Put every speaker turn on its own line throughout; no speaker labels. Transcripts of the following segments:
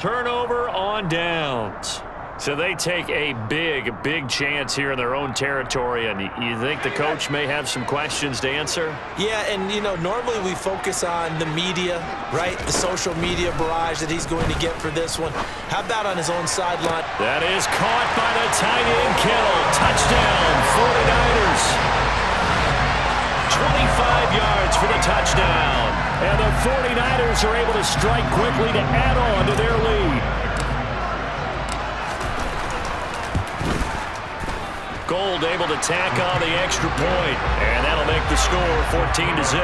Turnover on downs. So they take a big chance here in their own territory, and you think the coach may have some questions to answer?
Yeah, and, normally we focus on the media, right? The social media barrage that he's going to get for this one. How about on his own sideline?
That is caught by the tight end, Kittle. Touchdown, 49ers. 25 yards for the touchdown. And the 49ers are able to strike quickly to add on to their lead. Gold able to tack on the extra point, and that'll make the score 14-0.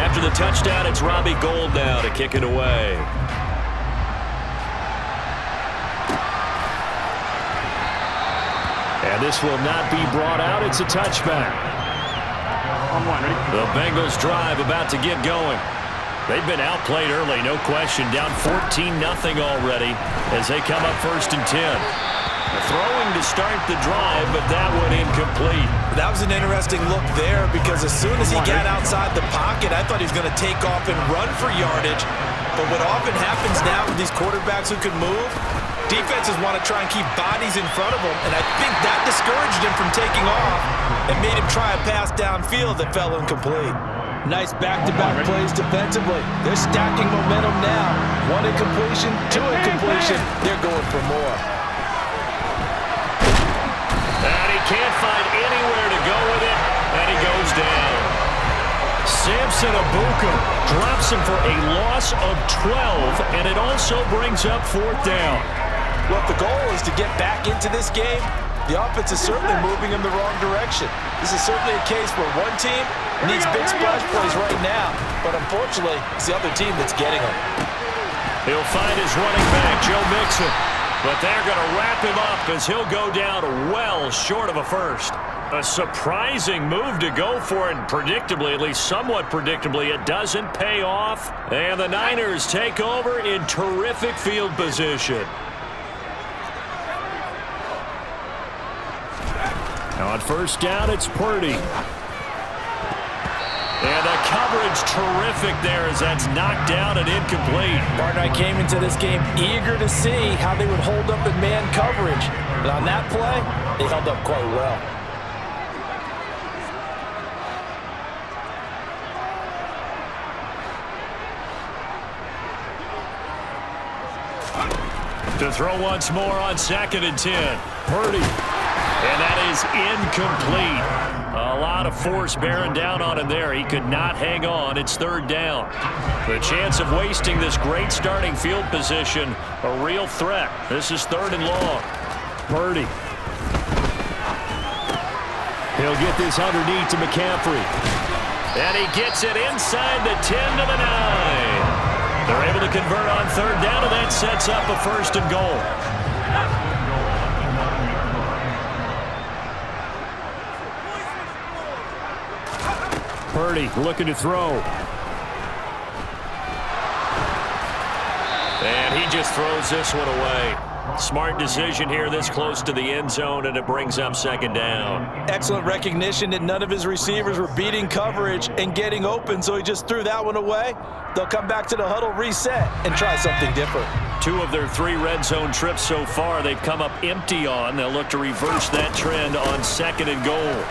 After the touchdown, it's Robbie Gould now to kick it away. And this will not be brought out. It's a touchback. The Bengals drive about to get going. They've been outplayed early, no question. Down 14-0 already as they come up 1st and 10. Throwing to start the drive, but that went incomplete.
That was an interesting look there because as soon as he got outside the pocket, I thought he was going to take off and run for yardage. But what often happens now with these quarterbacks who can move, defenses want to try and keep bodies in front of them, and I think that discouraged him from taking off and made him try a pass downfield that fell incomplete. Nice back-to-back plays defensively. They're stacking momentum now. 1 incompletion, 2 incompletion. They're going for more.
And he can't find anywhere to go with it, and he goes down. Samson Abuka drops him for a loss of 12, and it also brings up 4th down.
Well, if the goal is to get back into this game, the offense is certainly moving in the wrong direction. This is certainly a case where one team needs big splash plays right now, but unfortunately, it's the other team that's getting them.
He'll find his running back, Joe Mixon, but they're going to wrap him up as he'll go down well short of a first. A surprising move to go for it, and predictably, at least somewhat predictably, it doesn't pay off, and the Niners take over in terrific field position. On 1st down, it's Purdy. And the coverage terrific there as that's knocked down and incomplete.
Partner, I came into this game eager to see how they would hold up in man coverage. But on that play, they held up quite well.
To throw once more on 2nd and 10. Purdy. And that is incomplete. A lot of force bearing down on him there. He could not hang on. It's 3rd down. The chance of wasting this great starting field position, a real threat. This is 3rd and long. Purdy. He'll get this underneath to McCaffrey. And he gets it inside the 10 to the 9. They're able to convert on 3rd down, and that sets up a 1st and goal. Purdy looking to throw. And he just throws this one away. Smart decision here this close to the end zone, and it brings up 2nd down.
Excellent recognition that none of his receivers were beating coverage and getting open, so he just threw that one away. They'll come back to the huddle, reset, and try something different.
2 of their 3 red zone trips so far they've come up empty on. They'll look to reverse that trend on 2nd and goal.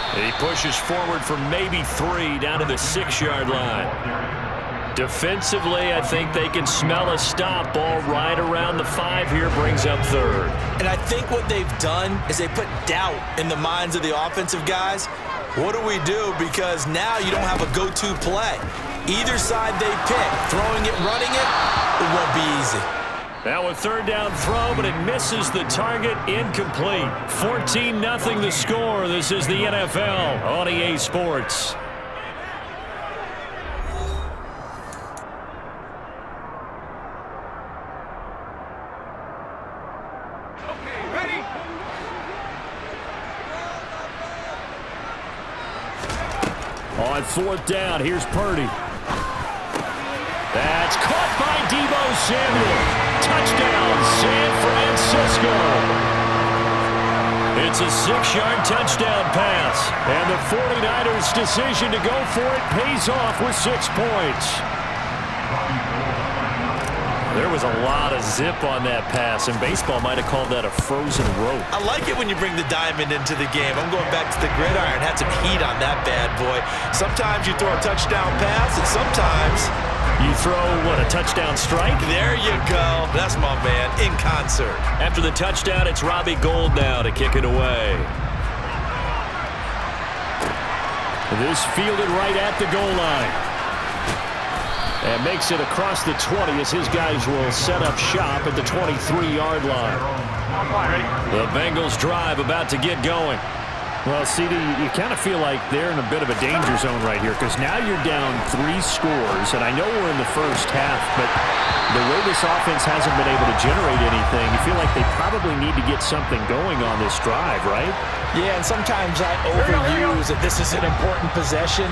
He pushes forward for maybe 3 down to the 6-yard line. Defensively, I think they can smell a stop. Ball right around the 5 here, brings up 3rd.
And I think what they've done is they put doubt in the minds of the offensive guys. What do we do? Because now you don't have a go-to play. Either side they pick, throwing it, running it won't be easy.
Now a 3rd down throw, but it misses the target, incomplete. 14-0 the score. This is the NFL on EA Sports.
Okay, ready?
On 4th down, here's Purdy. That's caught by Deebo Samuel. Touchdown, San Francisco. It's a 6-yard touchdown pass. And the 49ers' decision to go for it pays off with 6 points. There was a lot of zip on that pass, and baseball might have called that a frozen rope.
I like it when you bring the diamond into the game. I'm going back to the gridiron. Had some heat on that bad boy. Sometimes you throw a touchdown pass, and sometimes
you throw, what, a touchdown strike?
There you go. That's my man, in concert.
After the touchdown, it's Robbie Gould now to kick it away. This fielded right at the goal line. And makes it across the 20 as his guys will set up shop at the 23-yard line. The Bengals drive about to get going. Well, CD, you kind of feel like they're in a bit of a danger zone right here because now you're down 3 scores, and I know we're in the first half, but the way this offense hasn't been able to generate anything, you feel like they probably need to get something going on this drive, right?
Yeah, and sometimes I overuse that this is an important possession,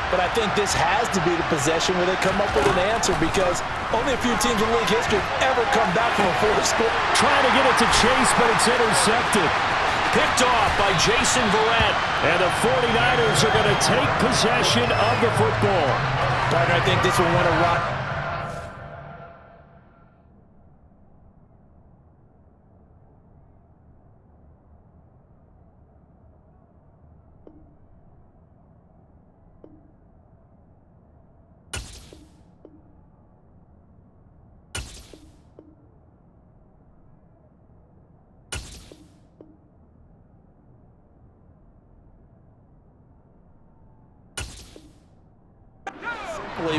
but I think this has to be the possession where they come up with an answer because only a few teams in league history have ever come back from a 4-score.
Trying to get it to Chase, but it's intercepted. Picked off by Jason Verrett. And the 49ers are going to take possession of the football.
Partner, I think this will want to run.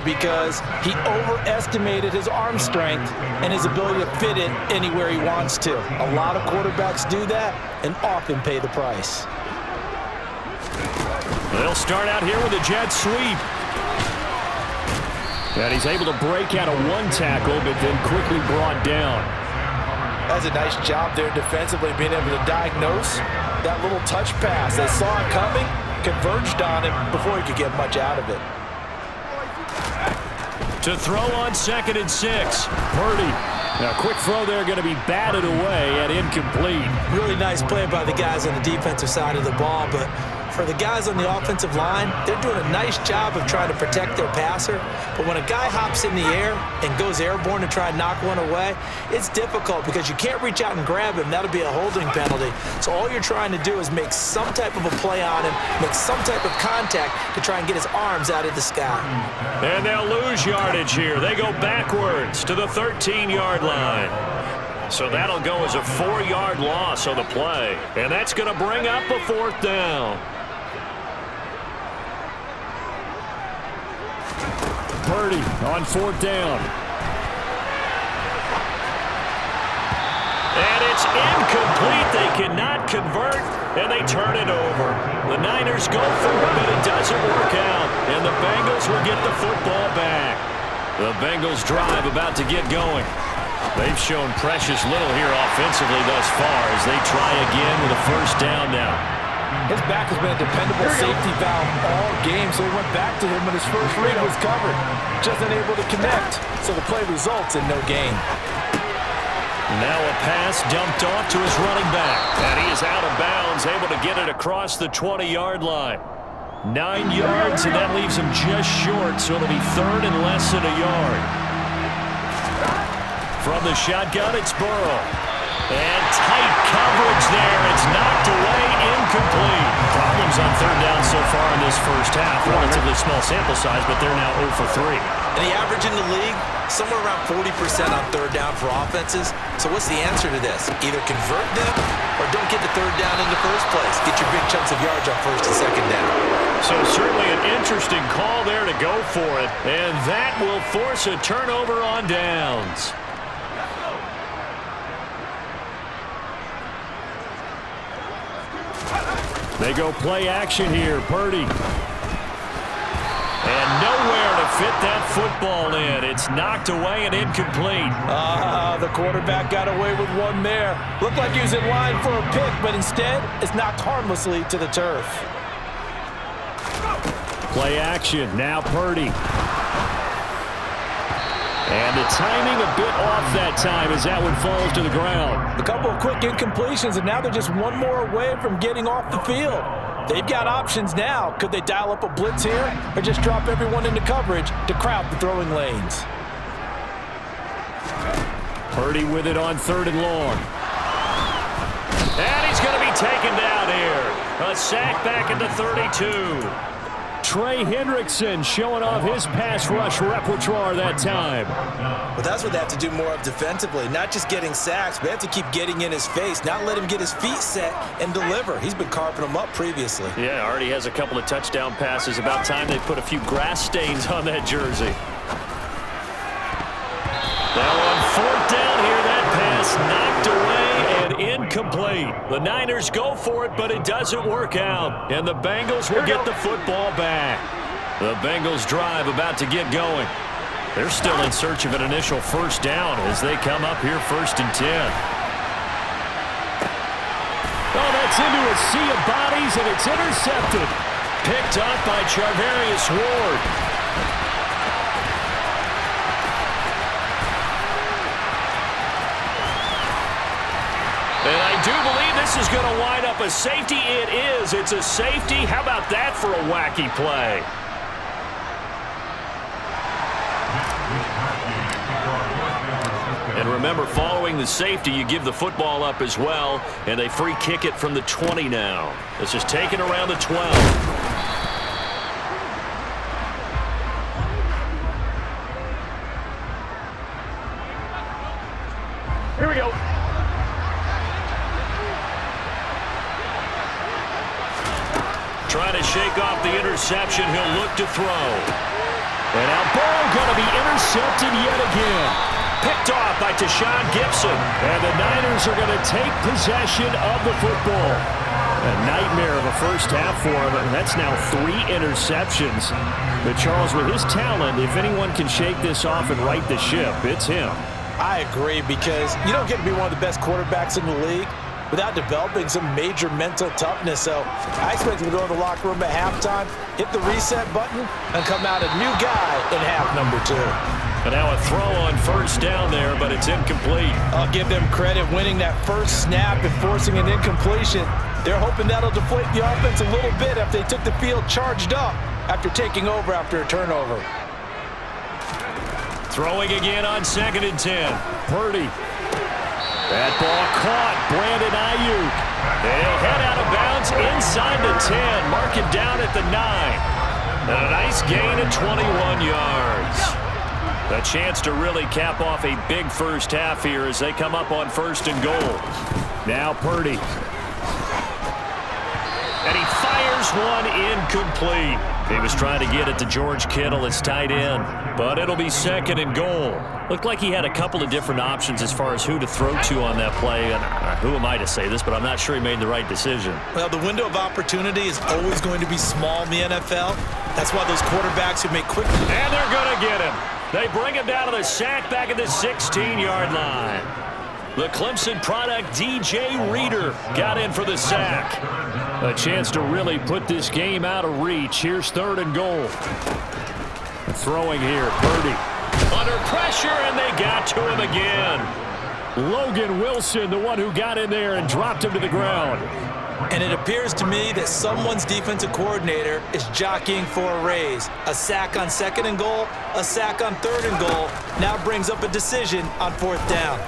Because he overestimated his arm strength and his ability to fit it anywhere he wants to. A lot of quarterbacks do that and often pay the price.
They'll start out here with a jet sweep. And he's able to break out of 1 tackle, but then quickly brought down.
That's a nice job there defensively, being able to diagnose that little touch pass. They saw it coming, converged on him before he could get much out of it.
To throw on 2nd and 6. Purdy. Now, quick throw there going to be batted away and incomplete.
Really nice play by the guys on the defensive side of the ball, but for the guys on the offensive line, they're doing a nice job of trying to protect their passer. But when a guy hops in the air and goes airborne to try and knock one away, it's difficult because you can't reach out and grab him. That'll be a holding penalty. So all you're trying to do is make some type of a play on him, make some type of contact to try and get his arms out of the sky.
And they'll lose yardage here. They go backwards to the 13-yard line. So that'll go as a 4-yard loss on the play. And that's going to bring up a 4th down. Purdy on 4th down. And it's incomplete. They cannot convert, and they turn it over. The Niners go for it, but it doesn't work out. And the Bengals will get the football back. The Bengals drive about to get going. They've shown precious little here offensively thus far as they try again with a 1st down now.
His back has been a dependable safety valve all game, so he went back to him when his first read was covered. Just unable to connect, so the play results in no gain.
Now a pass dumped off to his running back. And he is out of bounds, able to get it across the 20-yard line. 9 yards, and that leaves him just short, so it'll be 3rd and less than a yard. From the shotgun, it's Burrow. And tight coverage there. It's knocked away, incomplete. Problems on 3rd down so far in this first half. Relatively small sample size, but they're now 0 for 3.
And the average in the league, somewhere around 40% on 3rd down for offenses. So what's the answer to this? Either convert them or don't get the 3rd down in the first place. Get your big chunks of yards on 1st and 2nd down.
So certainly an interesting call there to go for it. And that will force a turnover on downs. They go play action here. Purdy. And nowhere to fit that football in. It's knocked away and incomplete.
The quarterback got away with one there. Looked like he was in line for a pick, but instead, it's knocked harmlessly to the turf.
Play action. Now Purdy. And the timing a bit off that time as that one falls to the ground.
A couple of quick incompletions, and now they're just one more away from getting off the field. They've got options now. Could they dial up a blitz here or just drop everyone into coverage to crowd the throwing lanes?
Purdy with it on 3rd and long. And he's going to be taken down here. A sack back at the 32. Trey Hendrickson showing off his pass rush repertoire that time.
Well, that's what they have to do more of defensively, not just getting sacks, but they have to keep getting in his face, not let him get his feet set and deliver. He's been carving them up previously.
Yeah, already has a couple of touchdown passes. About time they put a few grass stains on that jersey. Now on 4th down here, that pass knocked away and incomplete. The Niners go for it, but it doesn't work out. And the Bengals will get the football back. The Bengals drive about to get going. They're still in search of an initial 1st down as they come up here 1st and 10. Oh, that's into a sea of bodies, and it's intercepted. Picked up by Charvarius Ward. And I do believe this is going to wind up a safety. It is. It's a safety. How about that for a wacky play? And remember, following the safety, you give the football up as well, and they free kick it from the 20 now. It's just taken around the 12.
Here we go.
Trying to shake off the interception. He'll look to throw. And now Burrow going to be intercepted yet again. Picked off by Tashawn Gibson. And the Niners are going to take possession of the football. A nightmare of a first half for him. And that's now 3 interceptions. But Charles, with his talent, if anyone can shake this off and right the ship, it's him.
I agree, because you don't get to be one of the best quarterbacks in the league without developing some major mental toughness. So I expect him to go to the locker room at halftime, hit the reset button, and come out a new guy in half number 2.
And now a throw on 1st down there, but it's incomplete.
I'll give them credit winning that first snap and forcing an incompletion. They're hoping that'll deflate the offense a little bit if they took the field charged up after taking over after a turnover.
Throwing again on 2nd and 10. Purdy. That ball caught. Brandon Ayuk. They'll head out of bounds inside the 10. Mark it down at the 9. And a nice gain of 21 yards. A chance to really cap off a big first half here as they come up on 1st and goal. Now Purdy. And he fires one incomplete. He was trying to get it to George Kittle, his tight end. But it'll be 2nd and goal. Looked like he had a couple of different options as far as who to throw to on that play. And who am I to say this, but I'm not sure he made the right decision.
Well, the window of opportunity is always going to be small in the NFL. That's why those quarterbacks who make quick...
And they're going to get him. They bring him down to the sack back at the 16-yard line. The Clemson product, DJ Reader, got in for the sack. A chance to really put this game out of reach. Here's 3rd and goal. Throwing here, Purdy. Under pressure, and they got to him again. Logan Wilson, the one who got in there and dropped him to the ground.
And it appears to me that someone's defensive coordinator is jockeying for a raise. A sack on 2nd and goal, a sack on 3rd and goal, now brings up a decision on 4th down.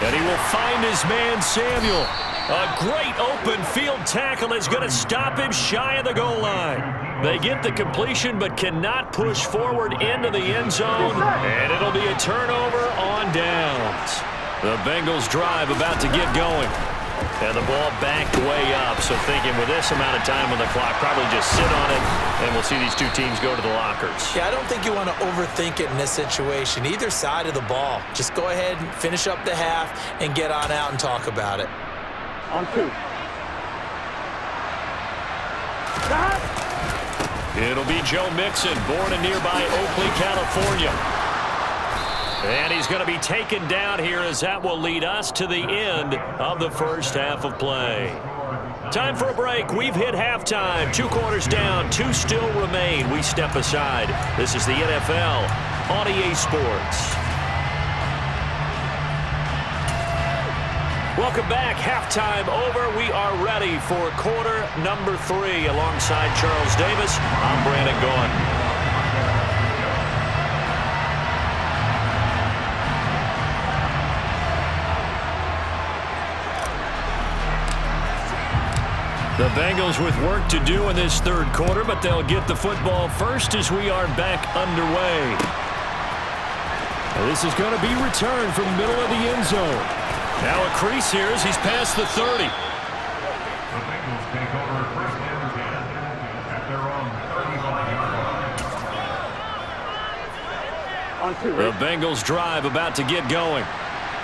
And he will find his man, Samuel. A great open field tackle is going to stop him shy of the goal line. They get the completion but cannot push forward into the end zone, and it'll be a turnover on downs. The Bengals drive about to get going. And the ball backed way up, so thinking with this amount of time on the clock, probably just sit on it, and we'll see these two teams go to the lockers.
Yeah, I don't think you want to overthink it in this situation, either side of the ball. Just go ahead and finish up the half and get on out and talk about it.
On 2.
It'll be Joe Mixon, born in nearby Oakley, California. And he's going to be taken down here as that will lead us to the end of the first half of play. Time for a break. We've hit halftime. 2 quarters down, 2 still remain. We step aside. This is the NFL on EA Sports. Welcome back. Halftime over. We are ready for quarter number 3. Alongside Charles Davis, I'm Brandon Gaughan. The Bengals with work to do in this third quarter, but they'll get the football first as we are back underway. This is going to be returned from the middle of the end zone. Now a crease here as he's past the 30.
The Bengals take over first and 10 at their own 35-yard line.
On 2.
The Bengals drive about to get going.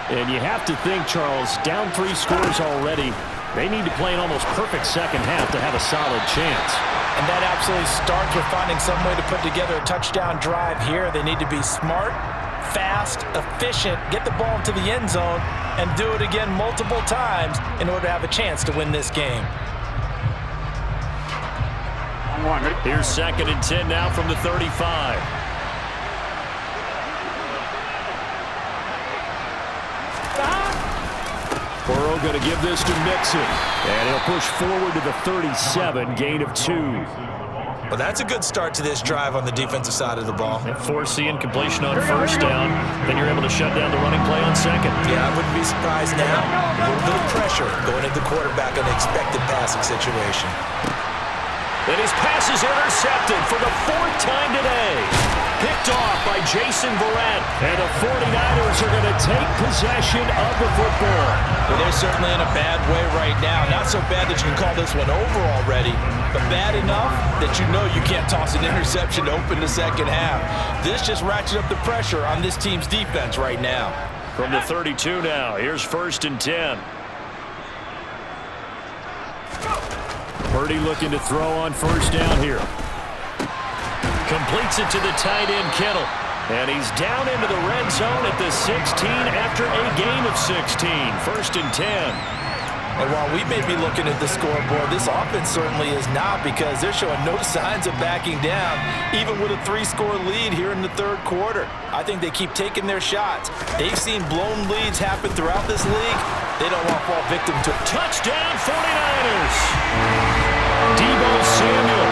And you have to think, Charles, down 3 scores already. They need to play an almost perfect second half to have a solid chance.
And that absolutely starts with finding some way to put together a touchdown drive here. They need to be smart, fast, efficient, get the ball into the end zone, and do it again multiple times in order to have a chance to win this game.
On 1. Ready?
Here's 2nd and 10 now from the 35. Burrow going to give this to Mixon. And he'll push forward to the 37, gain of 2.
Well, that's a good start to this drive on the defensive side of the ball.
And forcing incompletion on first down. Then you're able to shut down the running play on 2nd.
Yeah, I wouldn't be surprised now. A little bit of pressure going into the quarterback in an expected passing situation.
And his pass is intercepted for the 4th time today. Picked off by Jason Verrett. And the 49ers are going to take possession of the football.
Well, they're certainly in a bad way right now. Not so bad that you can call this one over already, but bad enough that you know you can't toss an interception to open the second half. This just ratchets up the pressure on this team's defense right now.
From the 32 now, here's 1st and 10. Purdy looking to throw on first down here. Completes it to the tight end, Kittle. And he's down into the red zone at the 16 after a gain of 16. 1st and 10.
And while we may be looking at the scoreboard, this offense certainly is not, because they're showing no signs of backing down, even with a 3-score lead here in the third quarter. I think they keep taking their shots. They've seen blown leads happen throughout this league. They don't want to fall victim to it.
Touchdown 49ers. Deebo Samuel,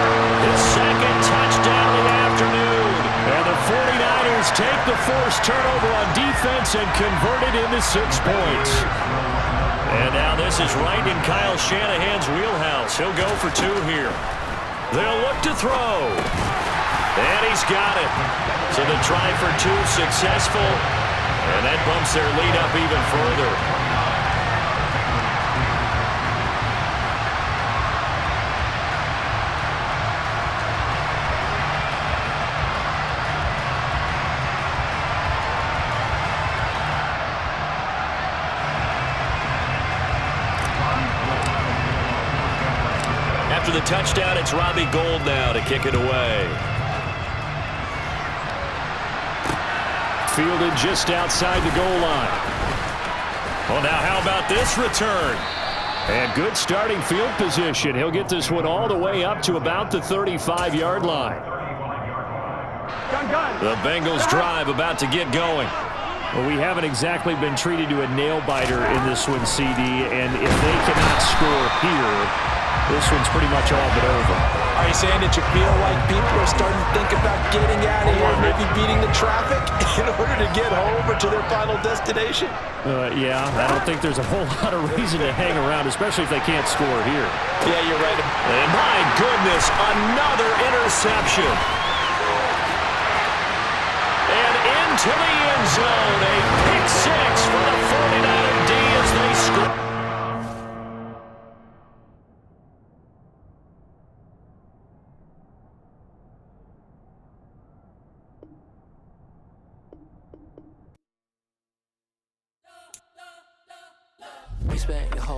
his 2nd touchdown of the afternoon. And the 49ers take the forced turnover on defense and convert it into 6 points. And now this is right in Kyle Shanahan's wheelhouse. He'll go for 2 here. They'll look to throw. And he's got it. So the try for 2 successful. And that bumps their lead up even further. After the touchdown, it's Robbie Gould now to kick it away. Fielded just outside the goal line. Well, now how about this return? And good starting field position. He'll get this one all the way up to about the 35-yard line. The Bengals drive about to get going. Well, we haven't exactly been treated to a nail-biter in this one, CD, and if they cannot score here, this one's pretty much all but over.
Are you saying that you feel like people are starting to think about getting out of here, maybe beating the traffic in order to get home or to their final destination?
Yeah, I don't think there's a whole lot of reason to hang around, especially if they can't score here.
Yeah, you're right.
And my goodness, another interception. And into the end zone, a pick 6 for the 49er D as they score.
We spent your whole